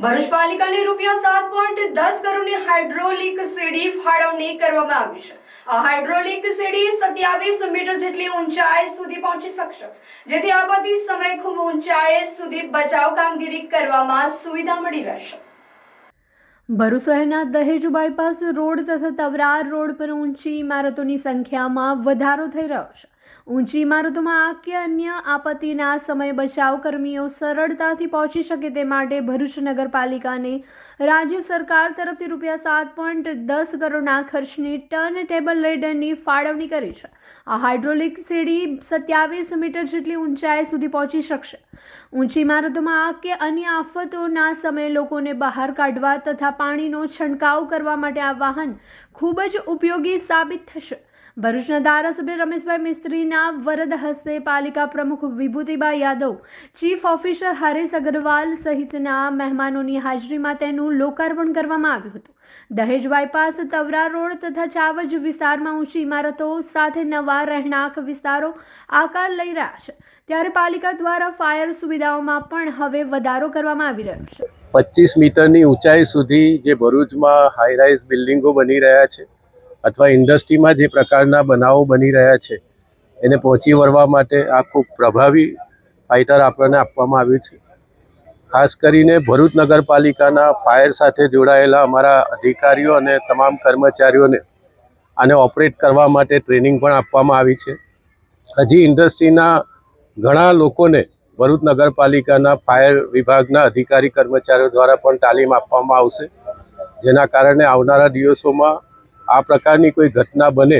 ભરૂચ પાલિકાને ₹7.10 કરોડની હાઇડ્રોલિક સીડી ફાળવણી કરવામાં આવી છે। આ હાઇડ્રોલિક સીડી 27 મીટર જેટલી ઊંચાઈ સુધી પહોંચી શકશે, જેથી આપત્તિ સમયે ખૂબ ઊંચાઈ સુધી બચાવ કામગીરી કરવામાં સુવિધા મળી રહેશે। ભરૂચ શહેરના દહેજ બાયપાસ રોડ તથા તવરાર રોડ પર ઊંચી ઇમારતોની સંખ્યામાં વધારો થઈ રહ્યો છે। ઊંચી ઇમારતોમાં આગ કે અન્ય આપત્તિના સમયે બચાવ કર્મીઓ સરળતાથી પહોંચી શકે તે માટે ભરૂચ નગરપાલિકાને રાજ્ય સરકાર તરફથી ₹7.10 કરોડના ખર્ચની ટર્ન ટેબલ લેડરની ફાળવણી કરી છે। આ હાઇડ્રોલિક સીડી 27 મીટર જેટલી ઊંચાઈ સુધી પહોંચી શકશે। ઊંચી ઇમારતોમાં આગ કે અન્ય આફતોના સમયે લોકોને બહાર કાઢવા તથા પાણીનો છંટકાવ કરવા માટે આ વાહન ખૂબ જ ઉપયોગી સાબિત થશે। ભરૂચના ધારાસભ્ય રમેશભાઈ મિસ્ત્રીના વરદ હસ્તે પાલિકા પ્રમુખ વિભૂતિબા યાદવ, ચીફ ઓફિસર હરેશ અગ્રવાલ સહિતના મહેમાનોની હાજરીમાં તેનું લોકાર્પણ કરવામાં આવ્યું હતું। દહેજ બાયપાસ, તવરા રોડ તથા ચાવજ વિસ્તારમાં ઊંચી ઇમારતો સાથે નવા રહેણાંક વિસ્તારો આકાર લઈ રહ્યા છે, ત્યારે પાલિકા દ્વારા ફાયર સુવિધાઓમાં પણ હવે વધારો કરવામાં આવી રહ્યો છે। 25 મીટરની ઊંચાઈ સુધી જે ભરૂચમાં હાઈરાઇઝ બિલ્ડિંગો બની રહ્યા છે અથવા ઇન્ડસ્ટ્રીમાં જે પ્રકારના બનાવો બની રહ્યા છે એને પહોંચી વળવા માટે આ ખૂબ પ્રભાવી ફાઇટર આપણને આપવામાં આવ્યું છે। ખાસ કરીને ભરૂચ નગરપાલિકાના ફાયર સાથે જોડાયેલા અમારા અધિકારીઓ અને તમામ કર્મચારીઓને આને ઓપરેટ કરવા માટે ટ્રેનિંગ પણ આપવામાં આવી છે। હજી ઇન્ડસ્ટ્રીના ઘણા લોકોને ભરૂચ નગરપાલિકાના ફાયર વિભાગના અધિકારી કર્મચારીઓ દ્વારા પણ તાલીમ આપવામાં આવશે, જેના કારણે આવનારા દિવસોમાં આ પ્રકારની કોઈ ઘટના બને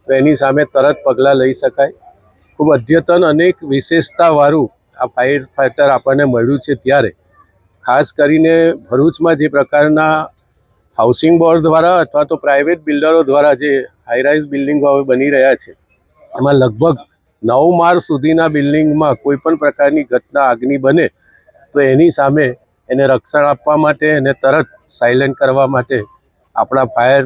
તો એની સામે તરત પગલાં લઈ શકાય। ખૂબ અદ્યતન અનેક વિશેષતાવાળું આ ફાયર ફાઇટર આપણને મળ્યું છે, ત્યારે ખાસ કરીને ભરૂચમાં જે પ્રકારના હાઉસિંગ બોર્ડ દ્વારા અથવા તો પ્રાઇવેટ બિલ્ડરો દ્વારા જે હાઈરાઇઝ બિલ્ડિંગો હવે બની રહ્યા છે, એમાં લગભગ 9 માળ સુધીના બિલ્ડિંગમાં કોઈ પણ પ્રકારની ઘટના આગની બને તો એની સામે એને રક્ષણ આપવા માટે અને તરત સાયલેન્ટ કરવા માટે આપણા ફાયર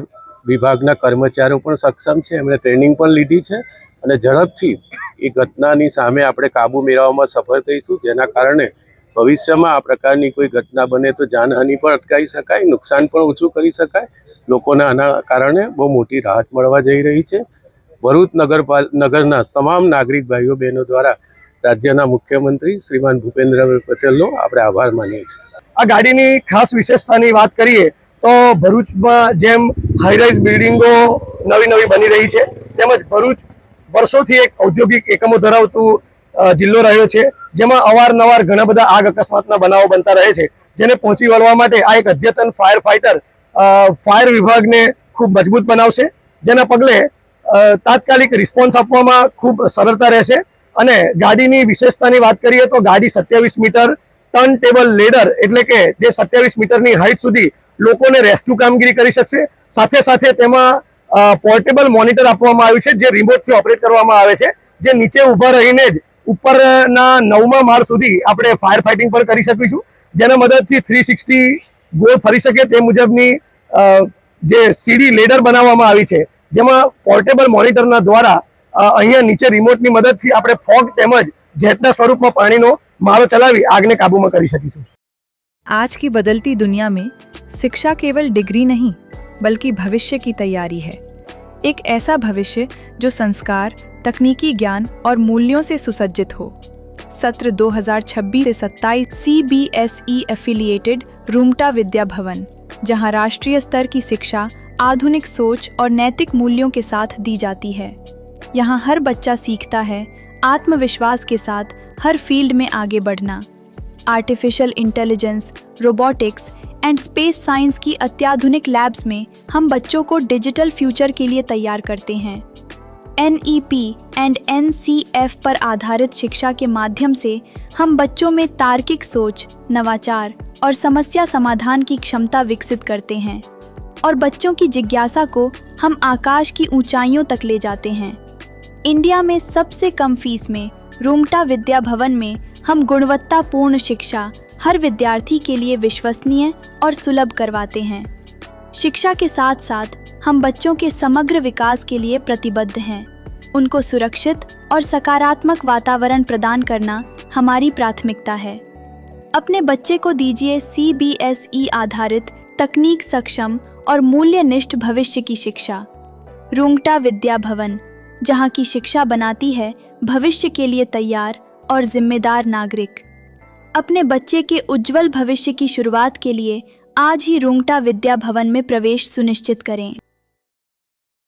વિભાગના કર્મચારીઓ પણ સક્ષમ છે। એમણે ટ્રેનિંગ પણ લીધી છે અને ઝડપથી એ ઘટનાની સામે આપણે કાબૂ મેળવવામાં સફળ થઈશું, જેના કારણે ભવિષ્યમાં આ પ્રકારની કોઈ ઘટના બને તો જાનહાનિ પણ અટકાવી શકાય, નુકસાન પણ ઓછું કરી શકાય। લોકોને આના કારણે બહુ મોટી રાહત મળવા જઈ રહી છે। ભરૂચ નગરના તમામ નાગરિક ભાઈઓ બહેનો દ્વારા રાજ્યના મુખ્યમંત્રી શ્રીમાન ભૂપેન્દ્રભાઈ પટેલનો આપણે આભાર માનીએ છીએ। આ ગાડીની ખાસ વિશેષતાની વાત કરીએ તો ભરૂચમાં જેમ હાઈરાઇઝ બિલ્ડિંગો નવી બની રહી છે, તેમજ ભરૂચ વર્ષોથી એક ઔદ્યોગિક એકમો ધરાવતું જિલ્લો રહ્યો છે, જેમાં અવારનવાર ઘણા બધા આગ અકસ્માતના બનાવો બનતા રહે છે, જેને પહોંચી વળવા માટે આ એક અદ્યતન ફાયર ફાઇટર ફાયર વિભાગને ખૂબ મજબૂત બનાવશે, જેના પગલે તાત્કાલિક રિસ્પોન્સ આપવામાં ખૂબ સરળતા રહેશે। અને ગાડીની વિશેષતાની વાત કરીએ તો ગાડી 27 મીટર ટર્ન ટેબલ લેડર એટલે કે જે 27 મીટરની હાઇટ સુધી લોકોને રેસ્ક્યુ કામગીરી કરી શકશે। સાથે સાથે તેમાં પોર્ટેબલ મોનિટર આપવામાં આવ્યું છે, જે રિમોટથી ઓપરેટ કરવામાં આવે છે, જે નીચે ઊભા રહીને જ ઉપરના 9મા માળ સુધી આપણે ફાયર ફાઇટિંગ પણ કરી શકીશું, જેના મદદથી 360 ગોળ ફરી શકે તે મુજબની જે સીડી લેડર બનાવવામાં આવી છે, જેમાં પોર્ટેબલ મોનિટરના દ્વારા અહીંયા નીચે રિમોટની મદદથી આપણે ફોગ તેમજ જેટના સ્વરૂપમાં પાણીનો મારો ચલાવી આગને કાબૂમાં કરી શકીશું। आज की बदलती दुनिया में शिक्षा केवल डिग्री नहीं बल्कि भविष्य की तैयारी है। एक ऐसा भविष्य जो संस्कार, तकनीकी ज्ञान और मूल्यों से सुसज्जित हो। सत्र 2026 से 27 CBSE एफिलिएटेड रूमटा विद्या भवन, जहां राष्ट्रीय स्तर की शिक्षा आधुनिक सोच और नैतिक मूल्यों के साथ दी जाती है। यहाँ हर बच्चा सीखता है आत्मविश्वास के साथ हर फील्ड में आगे बढ़ना। Artificial intelligence, robotics and space science की अत्याधुनिक लैब्स में हम बच्चों को डिजिटल फ्यूचर के लिए तैयार करते हैं। NEP एंड NCF पर आधारित शिक्षा के माध्यम से हम बच्चों में तार्किक सोच, नवाचार और समस्या समाधान की क्षमता विकसित करते हैं और बच्चों की जिज्ञासा को हम आकाश की ऊंचाइयों तक ले जाते हैं। इंडिया में सबसे कम फीस में रूमटा विद्या भवन में हम गुणवत्तापूर्ण शिक्षा हर विद्यार्थी के लिए विश्वसनीय और सुलभ करवाते हैं। शिक्षा के साथ साथ हम बच्चों के समग्र विकास के लिए प्रतिबद्ध हैं। उनको सुरक्षित और सकारात्मक वातावरण प्रदान करना हमारी प्राथमिकता है। अपने बच्चे को दीजिए CBSE आधारित तकनीक सक्षम और मूल्यनिष्ठ भविष्य की शिक्षा। रुंगटा विद्या भवन, जहां की शिक्षा बनाती है भविष्य के लिए तैयार और जिम्मेदार नागरिक। अपने बच्चे के उज्जवल भविष्य की शुरुआत के लिए आज ही रुंगटा विद्या भवन में प्रवेश सुनिश्चित करें।